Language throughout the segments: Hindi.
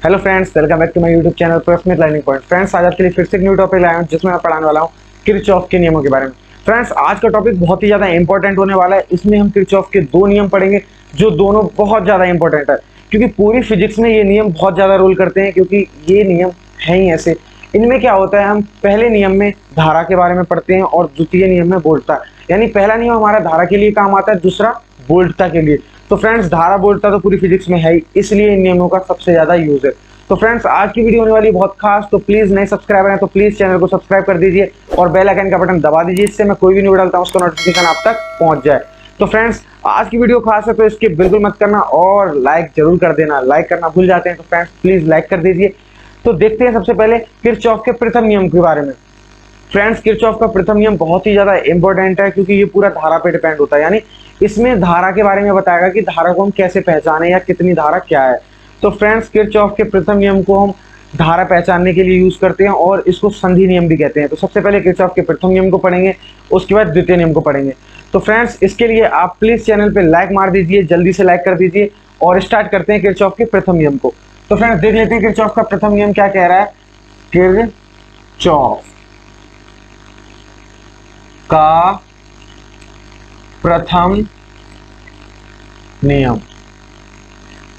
Hello friends, welcome back to my YouTube channel Prasmit learning point. Friends, आज आपके लिए फिर से एक न्यू टॉपिक लाया हूं जिसमें मैं पढ़ाने वाला हूं किरचॉफ के नियमों के बारे में। फ्रेंड्स, आज का टॉपिक बहुत ही ज़्यादा इंपॉर्टेंट होने वाला है। इसमें हम किरचॉफ के दो नियम पढ़ेंगे जो दोनों बहुत ज़्यादा इंपॉर्टेंट है, क्योंकि पूरी फिजिक्स में ये नियम बहुत ज़्यादा रोल करते हैं, क्योंकि ये नियम है ही ऐसे। इनमें क्या होता है, हम पहले नियम में धारा के बारे में पढ़ते हैं और द्वितीय नियम में वोल्टता। यानी पहला नियम हमारा धारा के लिए काम आता है, दूसरा वोल्टता के लिए। तो फ्रेंड्स, धारा वोल्टता तो पूरी फिजिक्स में है ही, इसलिए इन नियमों का सबसे ज़्यादा यूज है। तो फ्रेंड्स, आज की वीडियो होने वाली है बहुत खास। तो प्लीज नए सब्सक्राइबर हैं तो प्लीज चैनल को सब्सक्राइब कर दीजिए और बेल आइकन का बटन दबा दीजिए, इससे मैं कोई भी वीडियो डालता हूं उसका नोटिफिकेशन आप तक पहुंच जाए। तो फ्रेंड्स, आज की वीडियो खास है तो इसके बिल्कुल मत करना और लाइक जरूर कर देना। लाइक करना भूल जाते हैं तो फ्रेंड्स प्लीज लाइक कर दीजिए। तो देखते हैं सबसे पहले किरचॉफ के प्रथम नियम के बारे में। फ्रेंड्स, किरचॉफ का प्रथम नियम बहुत ही ज्यादा इंपॉर्टेंट है, क्योंकि ये पूरा धारा पे डिपेंड होता है। यानी इसमें धारा के बारे में बताएगा कि धारा को हम कैसे पहचाने या कितनी धारा क्या है। तो फ्रेंड्स, किरचॉफ के प्रथम नियम को हम धारा पहचानने के लिए यूज करते हैं और इसको संधि नियम भी कहते हैं। तो सबसे पहले किरचॉफ के प्रथम नियम को पढ़ेंगे, उसके बाद द्वितीय नियम को पढ़ेंगे। तो फ्रेंड्स, इसके लिए आप प्लीज चैनल पे लाइक मार दीजिए, जल्दी से लाइक कर दीजिए और स्टार्ट करते हैं किरचॉफ के प्रथम नियम को। तो फ्रेंड्स, देख लेते हैं किरचॉफ का प्रथम नियम क्या कह रहा है। किरचॉफ का प्रथम नियम,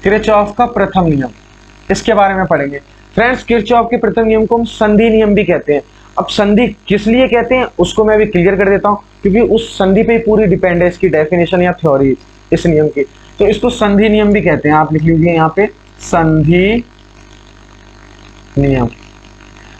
किरचॉफ का प्रथम नियम, इसके बारे में पढ़ेंगे। फ्रेंड्स, किरचॉफ के प्रथम नियम को हम संधि नियम भी कहते हैं। अब संधि किस लिए कहते हैं उसको मैं भी क्लियर कर देता हूं, क्योंकि उस संधि पे पूरी डिपेंड है इसकी डेफिनेशन या थ्योरी इस नियम की। तो इसको संधि नियम भी कहते हैं। आप लिख लीजिए यहाँ पे संधि नियम।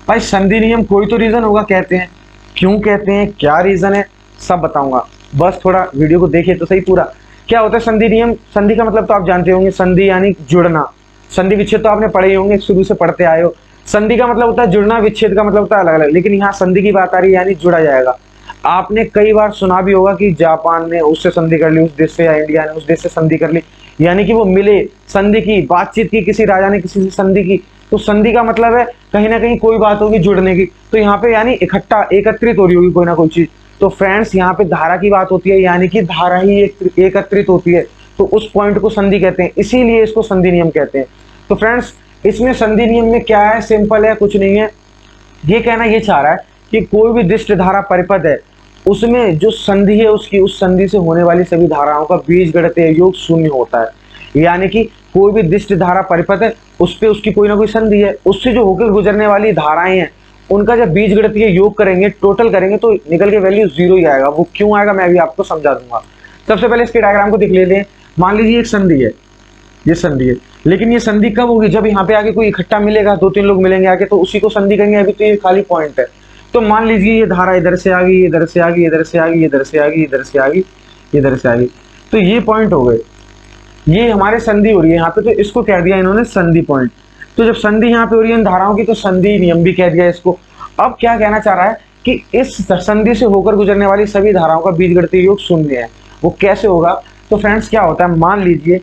भाई, संधि नियम कोई तो रीजन होगा कहते हैं, क्यों कहते हैं, क्या रीजन है, सब बताऊंगा। बस थोड़ा वीडियो को देखिए तो सही पूरा। क्या होता है संधि नियम? संधि का मतलब तो आप जानते होंगे, संधि यानी जुड़ना। संधि विच्छेद तो आपने पढ़े ही होंगे, शुरू से पढ़ते आए हो। संधि का मतलब होता है जुड़ना, विच्छेद का मतलब होता है अलग अलग, लेकिन यहाँ संधि की बात आ रही है यानी जुड़ा जाएगा। आपने कई बार सुना भी होगा कि जापान ने उससे संधि कर ली उस देश से, या इंडिया ने उस देश से संधि कर ली, यानी कि वो मिले, संधि की, बातचीत की, किसी राजा ने किसी से संधि की। तो संधि का मतलब है कहीं ना कहीं कोई बात होगी जुड़ने की। तो यहाँ पे यानी इकट्ठा एकत्रित हो रही होगी कोई ना कोई चीज। तो फ्रेंड्स, यहाँ पे धारा की बात होती है, यानी कि धारा ही एकत्रित होती है, तो उस पॉइंट को संधि कहते हैं, इसीलिए इसको संधि नियम कहते हैं। तो फ्रेंड्स, इसमें संधि नियम में क्या है, सिंपल है, कुछ नहीं है। ये कहना ये चाह रहा है कि कोई भी दिष्ट धारा परिपथ है, उसमें जो संधि है उसकी, उस संधि से होने वाली सभी धाराओं का बीजगणितीय योग शून्य होता है। यानी कि कोई भी दिष्ट धारा परिपथ है, उस पे उसकी कोई ना कोई संधि है, उससे जो होकर गुजरने वाली धाराएं हैं उनका जब बीजगणितीय योग करेंगे, टोटल करेंगे, तो निकल के वैल्यू जीरो ही आएगा। वो क्यों आएगा मैं भी आपको समझा दूंगा। सबसे पहले इसके डायग्राम को देख लेते हैं। मान लीजिए एक संधि है, ये संधि है, लेकिन ये संधि कब होगी? जब यहाँ पे आगे कोई इकट्ठा मिलेगा, दो तीन लोग मिलेंगे आगे, तो उसी को संधि करेंगे। अभी तो ये खाली पॉइंट है। तो मान लीजिए ये धारा इधर से आ गई, इधर से आ गई, इधर से आ गई, इधर से आ गई, इधर से आ गई, इधर से आ गई, तो ये पॉइंट हो गए, ये हमारे संधि हो रही है यहाँ पे। तो इसको कह दिया इन्होंने संधि पॉइंट। तो जब संधि यहाँ पे हो रही है इन धाराओं की, तो संधि नियम भी कह दिया इसको। अब क्या कहना चाह रहा है कि इस संधि से होकर गुजरने वाली सभी धाराओं का बीजगणितीय योग शून्य है। वो कैसे होगा? तो फ्रेंड्स, क्या होता है, मान लीजिए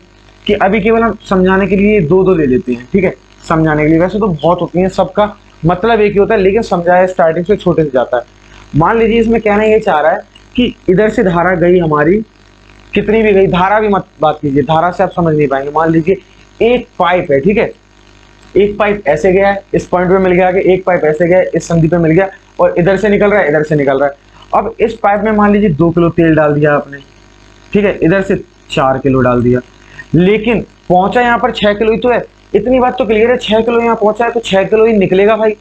कि अभी केवल हम समझाने के लिए दो दो ले लेते हैं, ठीक है, समझाने के लिए। वैसे तो बहुत होती हैं, सबका मतलब एक ही होता है, लेकिन समझाया स्टार्टिंग से छोटे से जाता है। मान लीजिए इसमें कहना ये चाह रहा है कि इधर से धारा गई हमारी, कितनी भी गई, धारा भी मत बात कीजिए, धारा से आप समझ नहीं पाएंगे। मान लीजिए एक पाइप है, ठीक है, एक पाइप ऐसे गया है, इस पॉइंट पे मिल गया, आगे एक पाइप ऐसे गया, इस संधि पे मिल गया, और इधर से निकल रहा है, इधर से निकल रहा है। अब इस पाइप में मान लीजिए 2 किलो तेल डाल दिया आपने, ठीक है, इधर से 4 किलो डाल दिया, लेकिन पहुंचा यहाँ पर 6 किलो ही तो है। इतनी बात तो क्लियर है, 6 किलो यहाँ पहुंचा है तो 6 किलो ही निकलेगा भाई।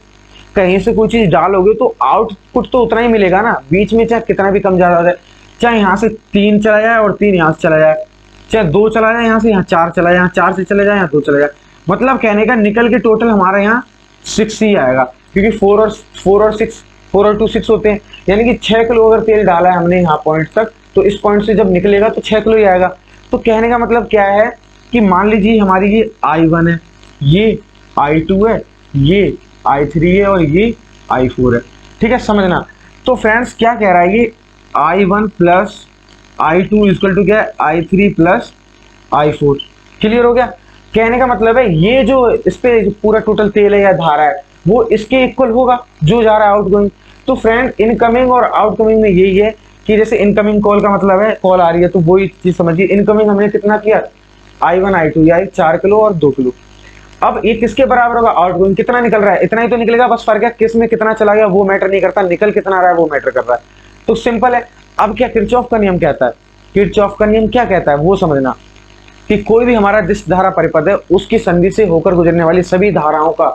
कहीं से कोई चीज डालोगे तो आउटपुट तो उतना ही मिलेगा ना, बीच में चाहे कितना भी कम ज्यादा हो जाए, चाहे यहाँ से 3 चला जाए और 3 यहाँ से चला जाए, चाहे 2 चला जाए यहाँ से, यहाँ 4 चला जाए, यहाँ 4 से चले जाए, यहाँ 2 चला जाए। मतलब कहने का निकल के टोटल हमारा यहाँ 6 ही आएगा, क्योंकि 4 और 2 6 होते हैं। यानी कि 6 किलो अगर तेल डाला है हमने यहाँ पॉइंट तक, तो इस पॉइंट से जब निकलेगा तो 6 किलो ही आएगा। तो कहने का मतलब क्या है कि मान लीजिए हमारी ये I1 है, ये I2 है, ये I3 है और ये I4 है, ठीक है, समझना। तो फ्रेंड्स, क्या कह रहा है ये I1 plus I2 equal to क्या है, I3 प्लस I4। क्लियर हो गया? कहने का मतलब है ये जो इस पे पूरा टोटल तेल है या धारा है, वो इसके इक्वल होगा जो जा रहा है आउटगोइंग। तो फ्रेंड, इनकमिंग और आउटगोइंग में यही है कि जैसे इनकमिंग कॉल का मतलब है कॉल आ रही है, तो वही चीज समझिए। इनकमिंग हमने कितना किया, I1 I2 या 4 किलो और 2 किलो। अब ये किसके बराबर होगा, आउटगोइंग कितना निकल रहा है, इतना ही तो निकलेगा, बस फर्क है किस में कितना चला गया वो मैटर नहीं करता, निकल कितना रहा है वो मैटर कर रहा है। तो सिंपल है। अब क्या किरचॉफ का नियम कहता है, किरचॉफ का नियम क्या कहता है वो समझना, कि कोई भी हमारा जिस धारा परिपथ है उसकी संधि से होकर गुजरने वाली सभी धाराओं का,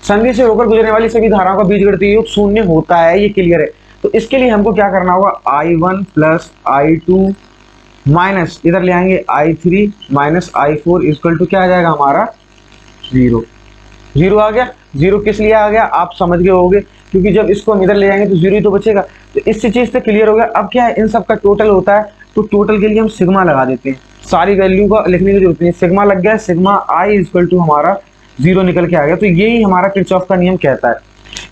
संधि से होकर गुजरने वाली सभी धाराओं का बीजगणितीय योग शून्य होता है, ये क्लियर है। तो इसके लिए हमको क्या करना होगा, I1 प्लस I2 माइनस इधर ले आएंगे I3 minus I4 equal to क्या आ जाएगा हमारा 0। 0 आ गया। 0 किस लिए आ गया आप समझ गए होगे, क्योंकि जब इसको हम इधर ले जाएंगे तो 0 ही तो बचेगा। तो इस चीज से क्लियर हो गया। अब क्या है, इन सब का टोटल होता है, तो टोटल के लिए हम सिग्मा लगा देते हैं, सारी वैल्यू का लिखने की जरूरत नहीं, सिग्मा लग गया, सिग्मा I इक्वल टू हमारा 0 निकल के आ गया। तो यही हमारा किरचॉफ का नियम कहता है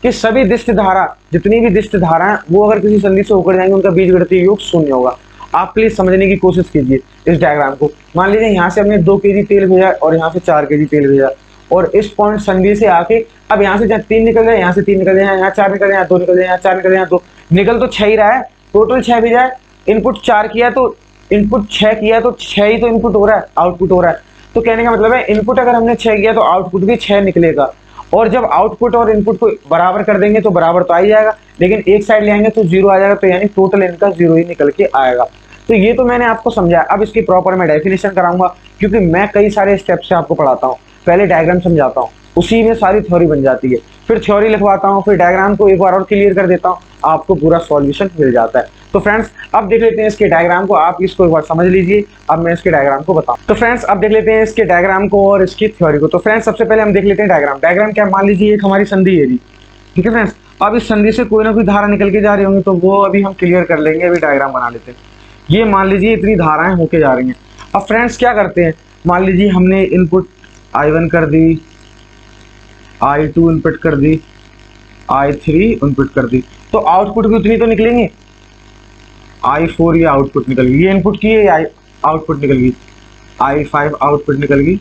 कि सभी दिष्ट धारा, जितनी भी दिष्ट धारा है वो अगर किसी संधि से होकर जाएंगे उनका बीजगणितीय योग शून्य होगा। आप प्लीज समझने की कोशिश कीजिए इस डायग्राम को। मान लीजिए यहाँ से हमने 2 kg तेल भेजा और यहाँ से 4 kg तेल भेजा, और इस पॉइंट संधि से आके अब यहाँ से 3 निकल जाए, यहाँ से 3 निकल जाए, यहाँ 4 निकल जाए, यहाँ 2 निकल जाए, यहाँ 4 निकल जाए, यहाँ 2 निकल तो 6 ही रहा है, टोटल 6 भी जाए, इनपुट 4 किया तो इनपुट 6 किया तो 6 ही तो इनपुट हो रहा है, आउटपुट हो रहा है। तो कहने का मतलब है इनपुट अगर हमने 6 किया तो आउटपुट भी 6 निकलेगा, और जब आउटपुट और इनपुट को बराबर कर देंगे तो बराबर तो आ ही जाएगा, लेकिन एक साइड ले आएंगे तो 0 आ जाएगा, तो यानी टोटल इनका 0 ही निकल के आएगा। तो ये तो मैंने आपको समझाया। अब इसकी प्रॉपर मैं डेफिनेशन कराऊंगा, क्योंकि मैं कई सारे स्टेप से आपको पढ़ाता हूँ, पहले डायग्राम समझाता हूँ, उसी में सारी थ्योरी बन जाती है, फिर थ्योरी लिखवाता हूँ, फिर डायग्राम को एक बार और क्लियर कर देता हूँ, आपको पूरा सॉल्यूशन मिल जाता है। तो फ्रेंड्स अब देख लेते हैं इसके डायग्राम को, आप इसको एक बार समझ लीजिए, अब मैं इसके डायग्राम को बताऊं। तो फ्रेंड्स अब देख लेते हैं इसके डायग्राम को और इसकी थ्योरी को। तो फ्रेंड्स सबसे पहले हम देख लेते हैं डायग्राम। डायग्राम क्या, मान लीजिए एक हमारी संधि है जी, ठीक है फ्रेंड्स। अब इस संधि से कोई ना कोई धारा निकल के जा रही होंगी, तो वो अभी हम क्लियर कर लेंगे, अभी डायग्राम बना लेते हैं। ये मान लीजिए इतनी धाराएं होके जा रही हैं। अब फ्रेंड्स क्या करते हैं, मान लीजिए हमने इनपुट I1 कर दी, I2 इनपुट कर दी, I3 इनपुट कर दी, तो आउटपुट भी उतनी तो निकलेंगे। I4 ये आउटपुट निकल गई, ये इनपुट की है, आउटपुट निकल गई, I5 आउटपुट निकल गई,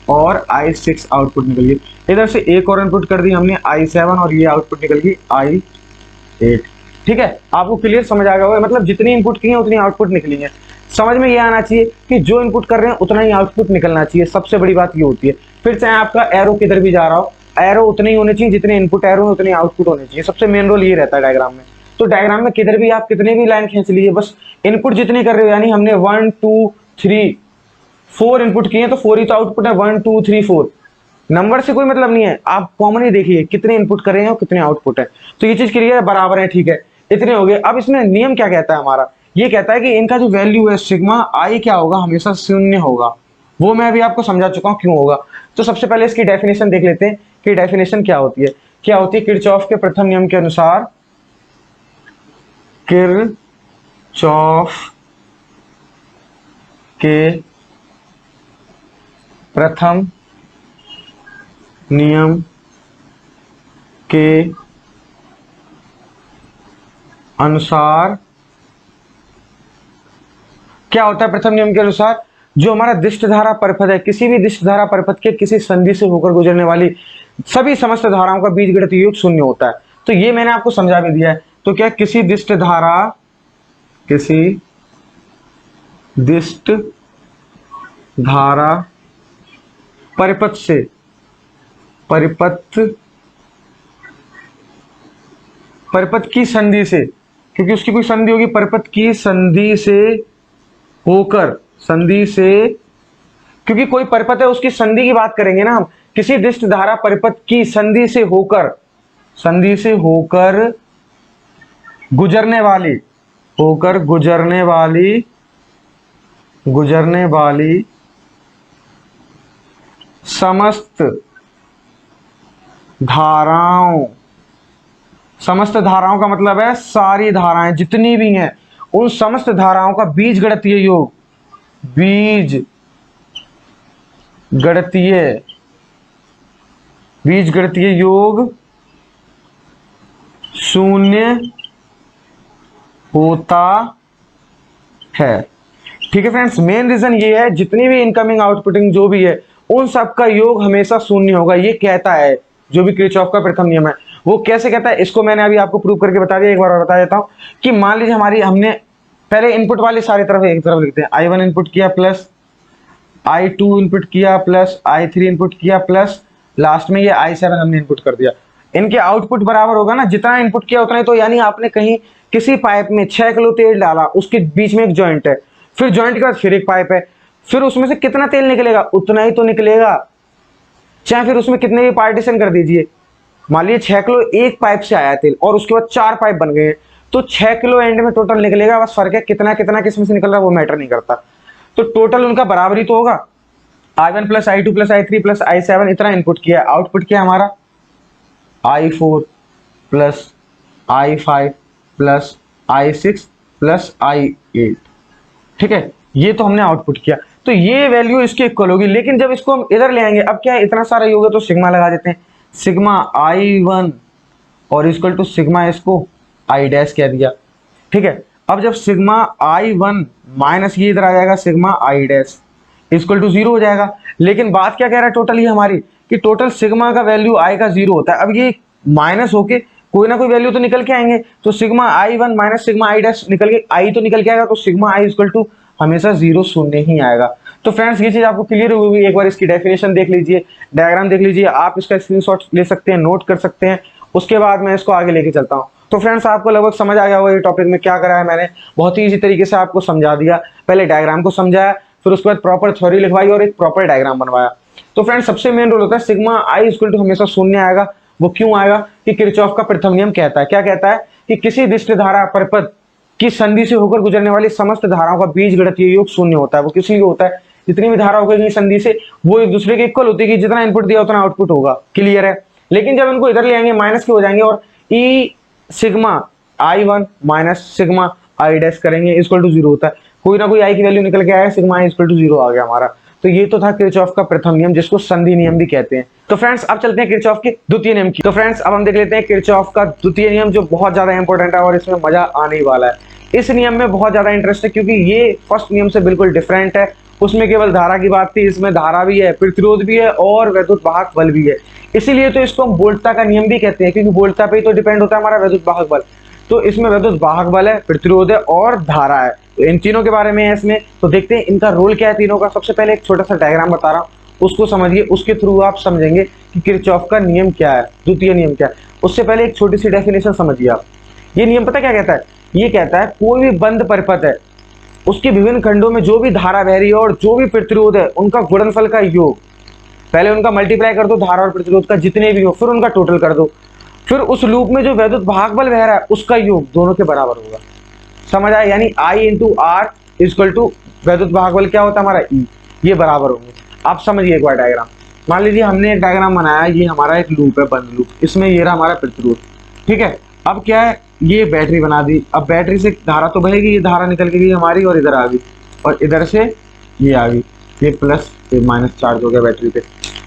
और I6 आउटपुट निकल गई। इधर से एक और इनपुट कर दी हमने I7, और ये आउटपुट निकल गई I8। ठीक है, आपको क्लियर समझ आ गया होगा, मतलब जितनी इनपुट की है उतनी आउटपुट निकली है। समझ में ये आना चाहिए कि जो इनपुट कर रहे हैं उतना ही आउटपुट निकलना चाहिए, सबसे बड़ी बात ये होती है। फिर चाहे आपका एरो किधर भी जा रहा हो, एरो उतने ही होने चाहिए, जितने इनपुट एरो है उतने आउटपुट होने चाहिए, सबसे मेन रोल ये रहता है डायग्राम में। तो डायग्राम में किधर भी आप कितने भी लाइन खींच लीजिए, बस इनपुट जितनी कर रहे हो, यानी हमने 1 2 3 4 इनपुट किए तो 4 ही तो आउटपुट है, 1 2 3 4। नंबर से कोई मतलब नहीं है, आप कॉमन ही देखिए कितने इनपुट कर रहे हैं और कितने आउटपुट है। तो ये चीज क्लियर है, बराबर है, ठीक है, इतने हो गए। अब इसमें नियम क्या कहता है हमारा, ये कहता है कि इनका जो वैल्यू है सिग्मा आई क्या होगा, हमेशा शून्य होगा। वो मैं अभी आपको समझा चुका हूं क्यों होगा। तो सबसे पहले इसकी डेफिनेशन देख लेते हैं कि डेफिनेशन क्या होती है। क्या होती है, किरचॉफ के प्रथम नियम के अनुसार, किरचॉफ के प्रथम नियम के अनुसार क्या होता है, प्रथम नियम के अनुसार जो हमारा दिष्ट धारा परिपथ है, किसी भी दिष्ट धारा परिपथ के किसी संधि से होकर गुजरने वाली सभी समस्त धाराओं का बीजगणितीय योग शून्य होता है। तो ये मैंने आपको समझा भी दिया है। तो क्या, किसी दिष्ट धारा परिपथ से, परिपथ की संधि से, क्योंकि उसकी कोई संधि होगी, परिपथ की संधि से होकर, संधि से, क्योंकि कोई परिपथ है उसकी संधि की बात करेंगे ना हम, किसी दिष्ट धारा परिपथ की संधि से होकर गुजरने वाली समस्त धाराओं का मतलब है सारी धाराएं जितनी भी हैं, उन समस्त धाराओं का बीजगणितीय योग शून्य होता है। ठीक है फ्रेंड्स, मेन रीजन ये है, जितनी भी इनकमिंग आउटपुटिंग जो भी है उन सब का योग हमेशा शून्य होगा, ये कहता है जो भी किरचॉफ का प्रथम नियम है। वो कैसे कहता है, इसको मैंने अभी आपको प्रूव करके बता दिया, एक बार और बता देता हूं कि मान लीजिए हमने पहले इनपुट वाली सारी तरफ एक तरफ लिखते हैं, I1 इनपुट किया प्लस I2 इनपुट किया प्लस I3 इनपुट किया प्लस लास्ट में ये i7 हमने इनपुट कर दिया। इनके आउटपुट बराबर होगा ना, जितना इनपुट किया उतना ही। तो यानी आपने कहीं किसी पाइप में 6 किलो तेल डाला, उसके बीच में एक जॉइंट है, फिर जॉइंट के बाद फिर एक पाइप है, फिर उसमें से कितना तेल निकलेगा उतना ही तो निकलेगा, चाहे फिर उसमें कितने भी पार्टीशन कर दीजिए। मान लीजिए 6 किलो एक पाइप से आया तेल और उसके बाद 4 पाइप बन गए, तो 6 किलो एंड में टोटल निकलेगा। बस फर्क है कितना कितना किसमें से निकल रहा है वो मैटर नहीं करता। तो टोटल उनका बराबर ही तो होगा। i1 plus i2 plus i3 plus i7 इतना इनपुट किया, आउटपुट किया हमारा i4 plus i5 plus i6 plus i8। ठीक है, ये तो हमने आउटपुट किया, तो ये वैल्यू इसकी इक्वल होगी। लेकिन जब इसको हम इधर ले आएंगे, अब क्या है, इतना सारा ही होगा तो सिग्मा लगा देते हैं, सिग्मा i1 और इक्वल टू सिग्मा इसको i डैश कह दिया। ठीक है, अब जब सिग्मा i1 माइनस ये इधर आ जाएगा sigma i dash equal to 0 हो जाएगा। लेकिन बात क्या कह रहा है टोटल ये हमारी, कि टोटल सिग्मा का वैल्यू i का 0 होता है। अब ये माइनस होके कोई ना कोई वैल्यू तो निकल के आएंगे, तो sigma i1 minus sigma i dash निकल के i तो निकल के आएगा, तो सिग्मा i इक्वल टू हमेशा 0 शून्य ही आएगा। तो फ्रेंड्स ये चीज आपको क्लियर होगी। एक बार इसकी डेफिनेशन देख लीजिए, डायग्राम देख लीजिए, आप इसका स्क्रीनशॉट ले सकते हैं, नोट कर सकते हैं, उसके बाद मैं इसको आगे लेके चलता हूँ। तो फ्रेंड्स आपको लगभग समझ आ गया होगा ये टॉपिक में क्या करा है मैंने, बहुत ही इजी तरीके से आपको समझा दिया। पहले डायग्राम को समझाया, फिर उसके बाद प्रॉपर थ्योरी लिखवाई और एक प्रॉपर डायग्राम बनवाया। तो फ्रेंड्स सबसे मेन रोल होता है सिग्मा i इक्वल टू हमेशा शून्य आएगा। वो क्यों आएगा, कि किरचॉफ का प्रथम नियम कहता है, क्या कहता है, कि किसी दिष्ट धारा परिपथ की संधि से होकर गुजरने वाली समस्त धाराओं का बीजगणितीय योग शून्य होता है। वो किस लिए होता है, जितनी भी धारा होगी संधि से वो एक दूसरे के इक्वल होती है, कि जितना इनपुट दिया उतना आउटपुट होगा। क्लियर है। लेकिन जब इनको इधर ले आएंगे माइनस के हो जाएंगे और ई sigma i1 minus sigma i dash करेंगे इक्वल टू 0 होता है। कोई ना कोई i की वैल्यू निकल के आया, सिग्मा i इक्वल टू 0 आ गया हमारा। तो ये तो था किरचॉफ का प्रथम नियम, जिसको संधि नियम भी कहते हैं। तो फ्रेंड्स अब चलते हैं किरचॉफ के द्वितीय नियम की। तो फ्रेंड्स अब हम देख लेते हैं किरचॉफ का द्वितीय नियम, जो बहुत ज्यादा इंपॉर्टेंट है और इसमें मजा आने ही वाला है। इस नियम में बहुत ज्यादा इंटरेस्ट है, क्योंकि ये फर्स्ट नियम से बिल्कुल डिफरेंट है। उसमें केवल धारा की बात थी, इसमें धारा भी है, प्रतिरोध भी है और वैद्युत वाहक बल भी है। इसीलिए तो इसको हम वोल्टता का नियम भी कहते हैं, क्योंकि वोल्टता पे ही तो डिपेंड होता है हमारा वैद्युत वाहक बल। तो इसमें वैद्युत वाहक बल है, प्रतिरोध है और धारा है। तो इन तीनों के बारे में है इसमें। तो देखते हैं इनका रोल क्या है तीनों का। सबसे पहले एक छोटा सा डायग्राम बता रहा हूँ, उसको समझिए, उसके थ्रू आप समझेंगे कि किरचॉफ का नियम क्या है, द्वितीय नियम क्या है। उससे पहले एक छोटी सी डेफिनेशन समझिए आप। ये नियम पता क्या कहता है, ये कहता है कोई भी बंद परिपथ है, उसके विभिन्न खंडों में जो भी धारा बह रही है और जो भी प्रतिरोध है, उनका गुणनफल का योग, पहले उनका मल्टीप्लाई कर दो धारा और प्रतिरोध का जितने भी हो, फिर उनका टोटल कर दो, फिर उस लूप में जो वैद्युत वाहक बल बह रहा है उसका योग दोनों के बराबर होगा। समझ आया, यानी I into R equal to वैद्युत वाहक बल क्या होता है हमारा E, ये बराबर होंगे। आप समझिए एक बार डायग्राम। मान लीजिए हमने एक डायग्राम बनाया, ये हमारा एक लूप है, बंद लूप, इसमें ये रहा हमारा प्रतिरोध। ठीक है, अब क्या है, ये बैटरी बना दी। अब बैटरी से धारा तो बहेगी, ये धारा निकल के गई हमारी और इधर आ गई, और इधर से ये आ गई, ये प्लस ये माइनस चार्ज हो गया बैटरी पे।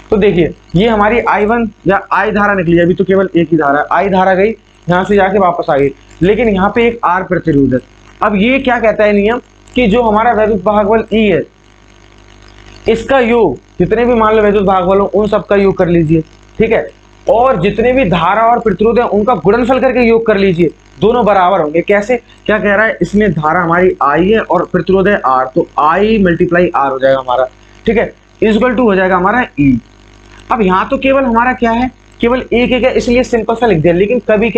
तो देखिए ये हमारी I1 या I धारा निकली, अभी तो केवल एक ही धारा I धारा गई, यहाँ से जाके वापस आ गई, लेकिन यहाँ पे एक R प्रतिरोध है। अब ये क्या कहता है नियम, कि जो हमारा वैद्युत वाहक बल E है, इसका योग, जितने भी मान लो वैद्युत वाहक बल हो उन सबका योग कर लीजिए। ठीक है, और जितने भी धारा और प्रतिरोध है उनका गुणनफल करके योग कर लीजिए, दोनों बराबर होंगे। कैसे, क्या कह रहा है, इसमें धारा हमारी I है और प्रतिरोध है R, तो I मल्टीप्लाई R हो जाएगा हमारा। ठीक है, इक्वल टू हो जाएगा हमारा E। अब यहाँ तो केवल हमारा क्या है, केवल एक है, इसलिए सिंपल सा लिख दिया। लेकिन कभी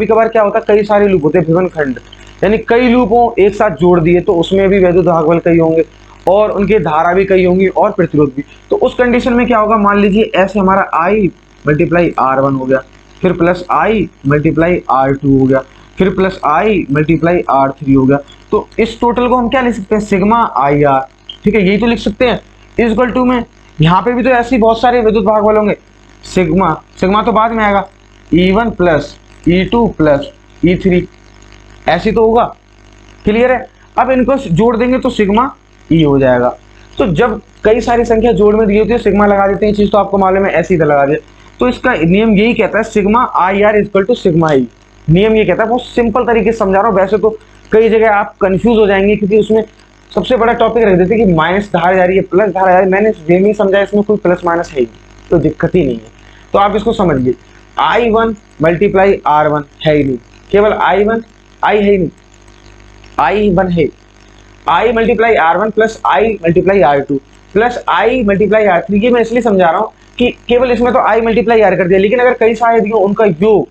कभार क्या होता है, कई सारे लूप होते हैं, विभिन्न खंड, यानी कई लूपों एक साथ जोड़ दिए, तो उसमें भी वैद्युत वाहक बल कई होंगे और उनकी धारा भी कई होंगी और प्रतिरोध भी। तो उस कंडीशन में क्या होगा, मान लीजिए ऐसे हमारा I मल्टीप्लाई R1 हो गया, फिर प्लस I मल्टीप्लाई R2 हो गया, फिर प्लस I मल्टीप्लाई R3 हो गया। तो इस टोटल को हम क्या लिख सकते हैं, सिग्मा IR। ठीक है, यही तो लिख सकते हैं। इक्वल टू में यहाँ पे भी तो ऐसे बहुत सारे विद्युत वाहक बल होंगे, सिग्मा तो बाद में आएगा, E1 plus E2 plus E3, ऐसे तो होगा। क्लियर है। अब इनको जोड़ देंगे तो सिग्मा E हो जाएगा। तो जब कई सारी संख्या जोड़ में दी होती है सिग्मा लगा देते हैं, चीज तो आपको मालूम है, ऐसे ही लगा दे। तो इसका नियम यही कहता है, sigma IR equal to sigma E। नियम ये कहता है, बहुत सिंपल तरीके से समझा रहा हूँ। वैसे तो कई जगह आप कंफ्यूज हो जाएंगे, क्योंकि उसमें सबसे बड़ा टॉपिक रख देते कि माइनस धारा जा रही है, प्लस धारा जा रही है। मैंने ये नहीं समझा इसमें कोई प्लस माइनस है ही, तो दिक्कत ही नहीं है। तो आप इसको समझिए, I1 मल्टीप्लाई R1 है ही नहीं, केवल I1 I है ही नहीं, I1 है, I multiply R1 plus I multiply R2 plus I multiply R3। ये मैं इसलिए समझा रहा हूँ कि केवल इसमें तो आई मल्टीप्लाई आर कर दिया, लेकिन अगर कई सारे दिए उनका योग,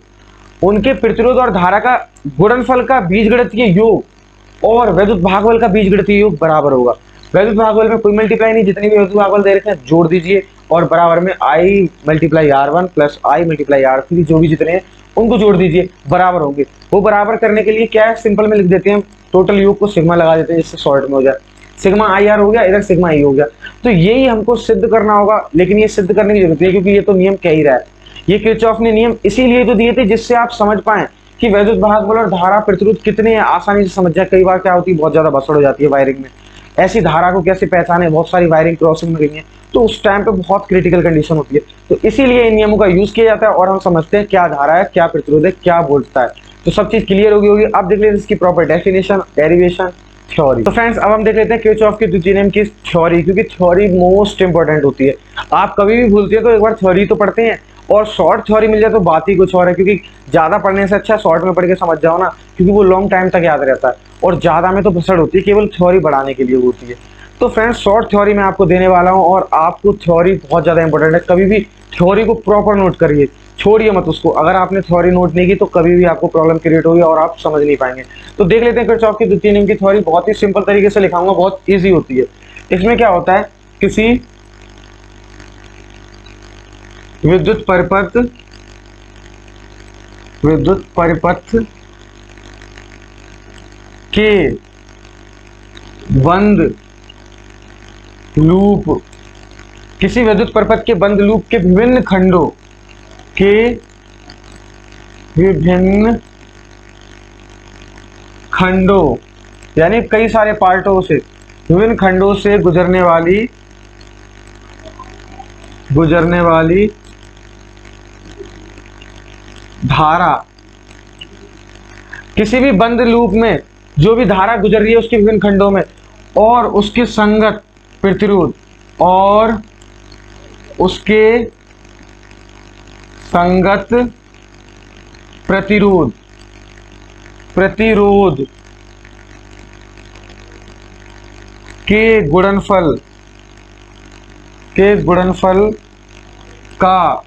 उनके प्रतिरोध और धारा का गुणनफल का बीजगणितीय योग और वैद्युत भागबल का बीजगणितीय योग बराबर होगा। वैद्युत भागबल में कोई मल्टीप्लाई नहीं, जितनी भी वैद्युत भागबल दे रखे हैं जोड़ दीजिए और बराबर में आई मल्टीप्लाई R1 प्लस आई मल्टीप्लाई R3 जो भी जितने हैं उनको जोड़ दीजिए, बराबर होंगे। वो बराबर करने के लिए क्या है, सिंपल में लिख देते हैं, टोटल योग को सिग्मा लगा देते हैं जिससे शॉर्ट में हो जाए। सिग्मा आई आर हो गया, इधर सिग्मा ई हो गया। तो यही हमको सिद्ध करना होगा, लेकिन ये सिद्ध करने की जरूरत है क्योंकि ये तो नियम कह ही रहा है। ये किरचॉफ ने नियम इसीलिए तो दिए थे जिससे आप समझ पाएं कि वैद्युत भागबल और धारा प्रतिरोध कितने हैं, आसानी से समझ जाए। कई बार क्या होती है, बहुत ज्यादा भसड़ हो जाती है वायरिंग में, ऐसी धारा को कैसे पहचाने, बहुत सारी वायरिंग क्रॉसिंग में गई है, तो उस टाइम पे बहुत क्रिटिकल कंडीशन होती है। तो इसीलिए इन नियमों का यूज किया जाता है और हम समझते हैं क्या धारा है, क्या प्रतिरोध है, क्या वोल्टता है। तो सब चीज क्लियर होगी। अब देख लेते हैं इसकी प्रॉपर डेफिनेशन, डेरिवेशन, थ्योरी। तो फ्रेंड्स अब हम देख लेते हैं किरचॉफ के द्वितीय नियम की थ्योरी, क्योंकि थ्योरी मोस्ट इंपॉर्टेंट होती है। आप कभी भी भूलते हैं तो एक बार थ्योरी तो पढ़ते हैं, और शॉर्ट थ्योरी मिल जाए तो बात ही कुछ और है, क्योंकि ज्यादा पढ़ने से अच्छा शॉर्ट में पढ़ के समझ जाओ ना, क्योंकि वो लॉन्ग टाइम तक याद रहता है, और ज्यादा में तो भसड़ होती है, केवल थ्योरी बढ़ाने के लिए होती है। तो फ्रेंड्स शॉर्ट थ्योरी मैं आपको देने वाला हूँ, और आपको थ्योरी बहुत ज्यादा इंपॉर्टेंट है। कभी भी थ्योरी को प्रॉपर नोट करिए, छोड़िए मत उसको। अगर आपने थ्योरी नोट नहीं की तो कभी भी आपको प्रॉब्लम क्रिएट होगी और आप समझ नहीं पाएंगे। तो देख लेते हैं किरचॉफ के द्वितीय नियम की थ्योरी। बहुत ही सिंपल तरीके से लिखाऊंगा, बहुत ईजी होती है। इसमें क्या होता है, किसी विद्युत परिपथ के बंद लूप, किसी विद्युत परिपथ के बंद लूप के विभिन्न खंडों यानी कई सारे पार्टों से, विभिन्न खंडों से गुजरने वाली धारा, किसी भी बंद लूप में जो भी धारा गुजर रही है उसके विभिन्न खंडों में, और उसके संगत प्रतिरोध और उसके संगत प्रतिरोध के गुणनफल का,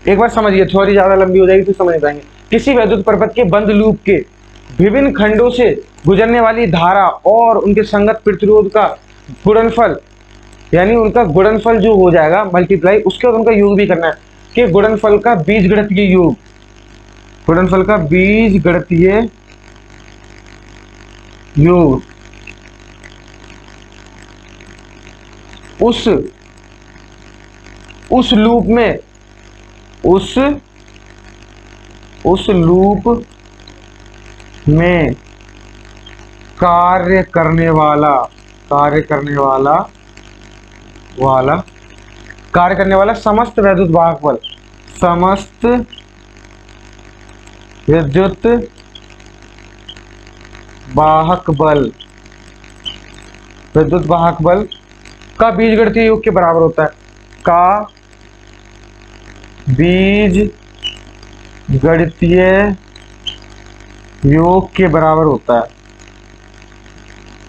एक बार समझिए, थ्योरी ज्यादा लंबी हो जाएगी तो समझ नहीं पाएंगे। किसी वैद्युत परिपथ के बंद लूप के विभिन्न खंडों से गुजरने वाली धारा और उनके संगत प्रतिरोध का गुणनफल, यानी उनका गुणनफल जो हो जाएगा मल्टीप्लाई, उसके बाद उनका योग भी करना है, कि गुणनफल का बीजगणितीय योग, उस लूप में कार्य करने वाला समस्त विद्युत वाहक बल का बीजगणितीय योग के बराबर होता है,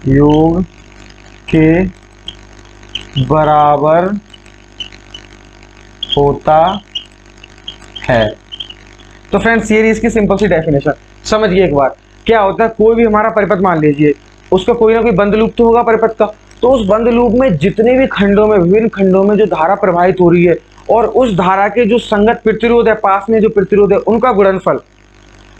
योग के बराबर होता है। तो फ्रेंड्स ये इसकी सिंपल सी डेफिनेशन समझिए एक बार। क्या होता है, कोई भी हमारा परिपथ मान लीजिए, उसका कोई ना कोई बंद लूप तो होगा परिपथ का, तो उस बंद लूप में जितने भी खंडों में, विभिन्न खंडों में जो धारा प्रवाहित हो रही है और उस धारा के जो संगत प्रतिरोध है, पास में जो प्रतिरोध है, उनका गुणनफल,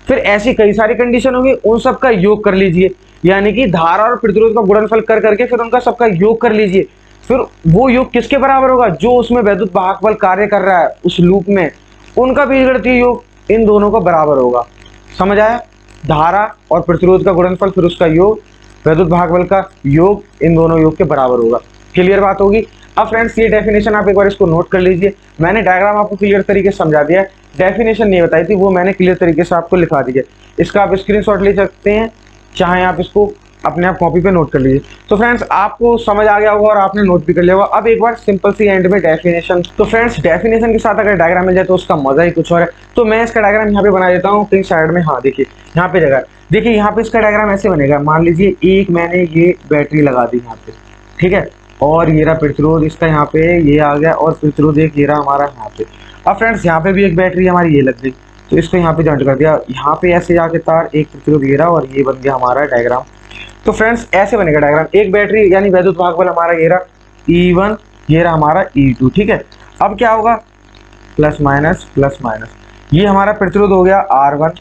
फिर ऐसी कई सारी कंडीशन होगी, उन सब का योग कर लीजिए। यानी कि धारा और प्रतिरोध का गुणनफल कर करके फिर उनका सबका योग कर लीजिए। फिर वो योग किसके बराबर होगा, जो उसमें वैद्युत वाहक बल कार्य कर रहा है उस लूप में, उनका बीजगणितीय योग इन दोनों का बराबर होगा। समझ आया, धारा और प्रतिरोध का गुणनफल फिर उसका योग, वैद्युत वाहक बल का योग, इन दोनों योग के बराबर होगा। क्लियर बात होगी। अब फ्रेंड्स ये डेफिनेशन आप एक बार इसको नोट कर लीजिए। मैंने डायग्राम आपको क्लियर तरीके से समझा दिया है, डेफिनेशन नहीं बताई थी, वो मैंने क्लियर तरीके से आपको लिखा दिया। इसका आप स्क्रीनशॉट ले सकते हैं, चाहे आप इसको अपने आप कॉपी पे नोट कर लीजिए। तो फ्रेंड्स आपको समझ आ गया होगा और आपने नोट भी कर लिया होगा। अब एक बार सिंपल सी एंड में डेफिनेशन। तो फ्रेंड्स डेफिनेशन के साथ अगर डायग्राम मिल जाए तो उसका मजा ही कुछ और है। तो मैं इसका डायग्राम यहाँ पे बना देता हूँ पिंक साइड में। हाँ देखिए यहाँ पे जगह, देखिए यहाँ पे इसका डायग्राम ऐसे बनेगा। मान लीजिए एक मैंने ये बैटरी लगा दी यहाँ पे, ठीक है, और ये रहा प्रतिरोध इसका यहाँ पे ये आ गया, और प्रतिरोध एक ये रहा हमारा यहाँ पे। अब फ्रेंड्स यहाँ पे भी एक बैटरी हमारी ये लग गई, तो इसको यहाँ पे जॉइंट कर दिया, यहाँ पे ऐसे जाके तार, एक प्रतिरोध ये रहा, और ये बन गया हमारा डायग्राम। तो फ्रेंड्स ऐसे बनेगा डायग्राम, एक बैटरी यानी वैद्युत भागबल हमारा ये रहा E1, ये रहा हमारा E2, ठीक है। अब क्या होगा, प्लस माइनस, ये हमारा प्रतिरोध हो गया R1,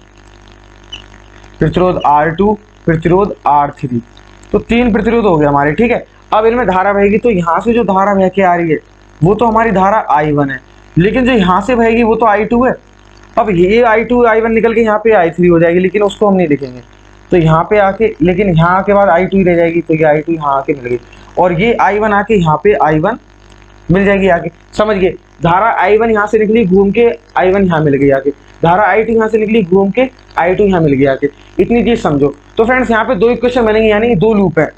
प्रतिरोध R2, प्रतिरोध R3, तो 3 प्रतिरोध हो गए हमारे, ठीक है। अब इनमें धारा बहेगी, तो यहाँ से जो धारा बह के आ रही है वो तो हमारी धारा I1 है, लेकिन जो यहाँ से बहेगी वो तो I2 है। अब ये I2 I1 निकल के यहाँ पे I3 हो जाएगी, लेकिन उसको हम नहीं लिखेंगे, तो यहाँ पे आके, लेकिन यहाँ के बाद I2 ही रह जाएगी, तो ये I2 यहाँ आके मिल गई, और ये I1 आके यहाँ पे I1 मिल जाएगी आके, समझ गए। धारा I1 यहाँ से निकली घूम के I1 यहाँ मिल गई आके, धारा I2 यहाँ से निकली घूम के I2 यहाँ मिल गया आके, इतनी चीज समझो। तो फ्रेंड्स यहाँ पे 2 इक्वेशन बनेंगे, यानी 2 लूप है,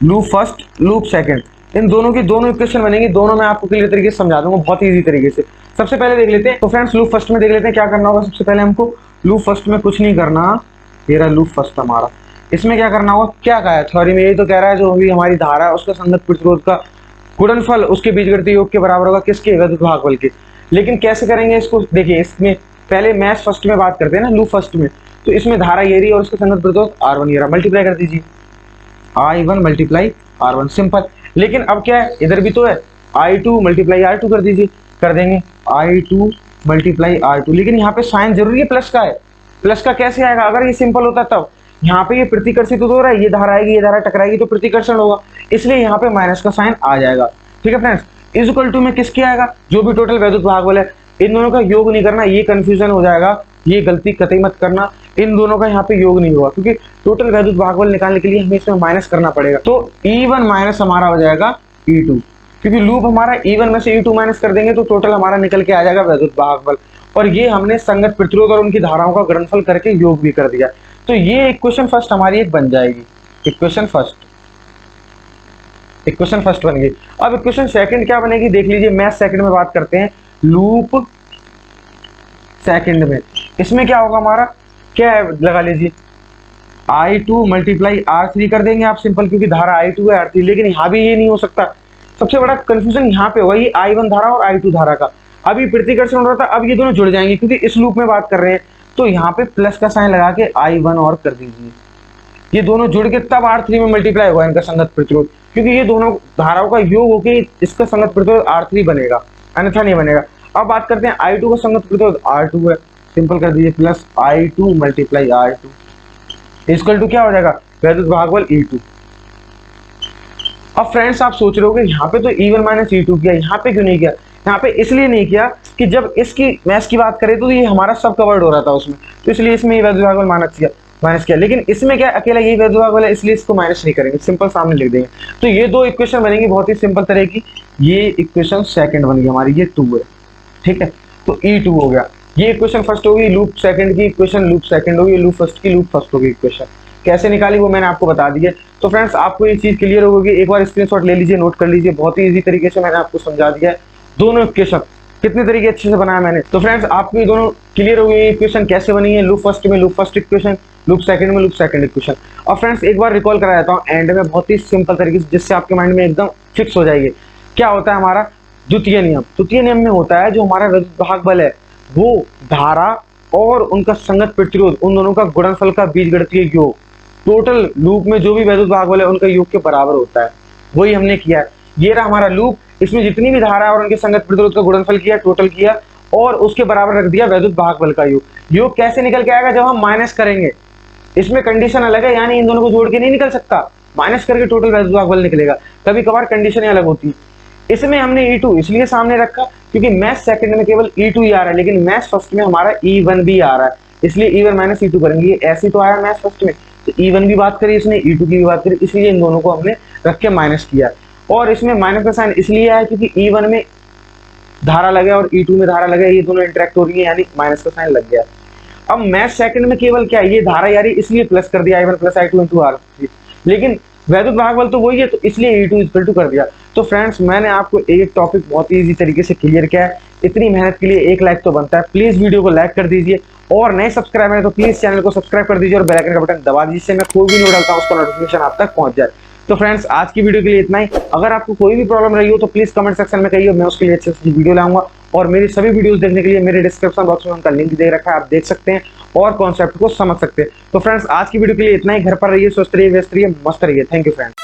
लूप फर्स्ट, लूप सेकंड, इन दोनों की दोनों इक्वेशन बनेंगी, दोनों मैं आपको क्लियर तरीके से समझा दूंगा, बहुत ईजी तरीके से। सबसे पहले देख लेते हैं, तो फ्रेंड्स लूप फर्स्ट में देख लेते हैं क्या करना होगा। सबसे पहले हमको लूप फर्स्ट में कुछ नहीं करना, ये रहा लूप फर्स्ट हमारा, इसमें क्या करना होगा, क्या कहा है थ्योरी में, यही तो कह रहा है जो भी हमारी धारा है उसका संगत प्रतिरोध का गुणनफल उसके बीजगणितीय योग के बराबर होगा, किसके, वैद्युत भागबल के। लेकिन कैसे करेंगे इसको, देखिए इसमें पहले मैथ फर्स्ट में बात करते हैं ना, लूप फर्स्ट में, तो इसमें धारा ये रही और उसका संगत प्रतिरोध R1 ये रहा, मल्टीप्लाई कर दीजिए, I1 मल्टीप्लाई R1, सिंपल। लेकिन अब क्या है, इधर भी तो है, I2 मल्टीप्लाई R2 कर दीजिए, कर देंगे I2 मल्टीप्लाई R2, लेकिन यहाँ पे साइन जरूरी है प्लस का है, प्लस का कैसे आएगा, अगर ये सिंपल होता तब, यहाँ पे ये प्रतिकर्षित हो रहा है, ये धारा आएगी, ये धारा टकराएगी तो प्रतिकर्षण होगा, इसलिए यहाँ पे माइनस का साइन आ जाएगा, ठीक है फ्रेंड्स। इज इक्वल टू में किसके आएगा, जो भी टोटल वैद्युत भागबल है, इन दोनों का योग नहीं करना, ये कंफ्यूजन हो जाएगा, ये गलती कतई मत करना, इन दोनों का यहाँ पे योग नहीं होगा, क्योंकि टोटल वैद्युत भागबल निकालने के लिए हमें इसमें माइनस करना पड़ेगा। तो E1 माइनस हमारा हो जाएगा E2, क्योंकि लूप हमारा E1 में से E2 माइनस कर देंगे तो टोटल हमारा निकल के आ जाएगा वैद्युत भागबल, और ये हमने संगत प्रतिरोध और उनकी धाराओं का गुणनफल करके योग भी कर दिया। तो ये इक्वेशन फर्स्ट हमारी एक बन जाएगी, इक्वेशन फर्स्ट बन गई। अब इक्वेशन सेकंड क्या बनेगी, देख लीजिए, मैथ सेकंड में बात करते हैं, लूप सेकंड में, इसमें क्या होगा हमारा, क्या है लगा लीजिए, I2 मल्टीप्लाई R3 कर देंगे आप, सिंपल, क्योंकि धारा I2 है R3, लेकिन यहाँ भी ये नहीं हो सकता, सबसे बड़ा कंफ्यूजन यहाँ पे होगा ये I1 धारा और I2 धारा का। अभी प्रतिकर्षण हो रहा था, अब ये दोनों जुड़ जाएंगे, क्योंकि इस लूप में बात कर रहे हैं, तो यहाँ पे प्लस का साइन लगा के I1 और कर दीजिए, ये दोनों जुड़ के तब R3 में मल्टीप्लाई होगा इनका संगत प्रतिरोध, क्योंकि ये दोनों धाराओं का योग होके इसका संगत प्रतिरोध R3 बनेगा, अन्यथा नहीं बनेगा। अब बात करते हैं I2 का संगत प्रतिरोध R2 है, सिंपल कर दीजिए, plus I2 multiply R2 equal to क्या हो जाएगा, वैद्युत भागबल E2। अब फ्रेंड्स आप सोच रहे होगे यहाँ पे तो E1 माइनस E2 किया, यहाँ पे क्यों नहीं किया, यहाँ पे इसलिए नहीं किया कि जब इसकी मैथ्स की बात करें तो ये हमारा सब कवर्ड हो रहा था उसमें, तो इसलिए इसमें ये वैद्युत भागबल माइनस किया, लेकिन इसमें क्या अकेला यही वैद्युत भागबल है, इसलिए इसको माइनस नहीं करेंगे, सिंपल सामने लिख देंगे। तो ये 2 इक्वेशन बनेंगी बहुत ही सिंपल तरह की, ये इक्वेशन सेकंड बन गई हमारी, ये 2 है, ठीक है, तो E2 हो गया, ये इक्वेशन फर्स्ट होगी, लूप सेकंड की इक्वेशन लूप सेकंड होगी, लूप फर्स्ट की लूप फर्स्ट होगी इक्वेशन। कैसे निकाली वो मैंने आपको बता दिया। तो फ्रेंड्स आपको ये चीज क्लियर होगी, एक बार स्क्रीनशॉट ले लीजिए, नोट कर लीजिए, बहुत ही इजी तरीके से मैंने आपको समझा दिया है। दोनों इक्वेशन कितने तरीके अच्छे से बनाया मैंने। तो फ्रेंड्स आपको ये दोनों क्लियर हो गई, इक्वेशन कैसे बनी है, लूप फर्स्ट में loop first equation, loop second में लूप सेकंड इक्वेशन। और फ्रेंड्स एक बार रिकॉल करा देता हूँ एंड में, बहुत ही सिंपल तरीके से, जिससे आपके माइंड में एकदम फिक्स हो जाएगी। क्या होता है हमारा द्वितीय नियम। द्वितीय नियम में होता है जो हमारा वैद्युत भागबल है वो धारा और उनका संगत प्रतिरोध, उन दोनों का गुणनफल का बीजगणितीय योग, टोटल लूप में जो भी वैद्युत भागबल है उनका योग के बराबर होता है। वही हमने किया है। ये रहा हमारा लूप, इसमें जितनी भी धारा है और उनके संगत प्रतिरोध का गुणनफल किया, टोटल किया और उसके बराबर रख दिया वैद्युत भागबल का योग। योग कैसे निकल के आएगा, जब हम माइनस करेंगे। इसमें कंडीशन अलग है, यानी इन दोनों को जोड़ के नहीं निकल सकता, माइनस करके टोटल वैद्युत भागबल निकलेगा। कभी कभार कंडीशन अलग होती है। इसमें हमने E2 इसलिए सामने रखा क्योंकि मैथ सेकंड में केवल E2 ही आ रहा है, लेकिन मैथ फर्स्ट में हमारा E1 भी आ रहा है, इसलिए E1 माइनस E2 करेंगे। ऐसे तो आया मैथ फर्स्ट में, तो E1 भी बात करी इसने, E2 की भी बात करी, इसलिए इन दोनों को हमने रख के माइनस किया। और इसमें माइनस का साइन इसलिए आया क्योंकि E1 में धारा लगे और E2 में धारा लगे, ये दोनों इंटरेक्ट हो रही है, यानी माइनस का साइन लग गया। अब मैथ सेकंड में केवल क्या, ये धारा यारी, इसलिए प्लस कर दिया I1 plus I2 into R3, लेकिन वैद्युत भागबल तो वही है, तो इसलिए E2 इक्वल टू कर दिया। तो फ्रेंड्स मैंने आपको एक टॉपिक बहुत ही इजी तरीके से क्लियर किया है। इतनी मेहनत के लिए एक लाइक तो बनता है, प्लीज वीडियो को लाइक कर दीजिए, और नए सब्सक्राइबर है तो प्लीज चैनल को सब्सक्राइब कर दीजिए और बेल आइकन का बटन दबा दीजिए, जिससे मैं कोई भी वीडियो डालता हूँ उसका नोटिफिकेशन आप तक पहुंच जाए। तो फ्रेंड्स आज की वीडियो के लिए इतना ही। अगर आपको कोई भी प्रॉब्लम रही हो तो प्लीज कमेंट सेक्शन में कहिए, मैं उसके लिए अच्छी अच्छी वीडियो लाऊंगा। और मेरी सभी वीडियोस देखने के लिए मेरे डिस्क्रिप्शन बॉक्स में उनका लिंक दे रखा है, आप देख सकते हैं और कॉन्सेप्ट को समझ सकते हैं। तो फ्रेंड्स आज की वीडियो के लिए इतना ही। घर पर रहिए, स्वस्थ रहिए, व्यस्त रहिए, मस्त रहिए। Thank you friends.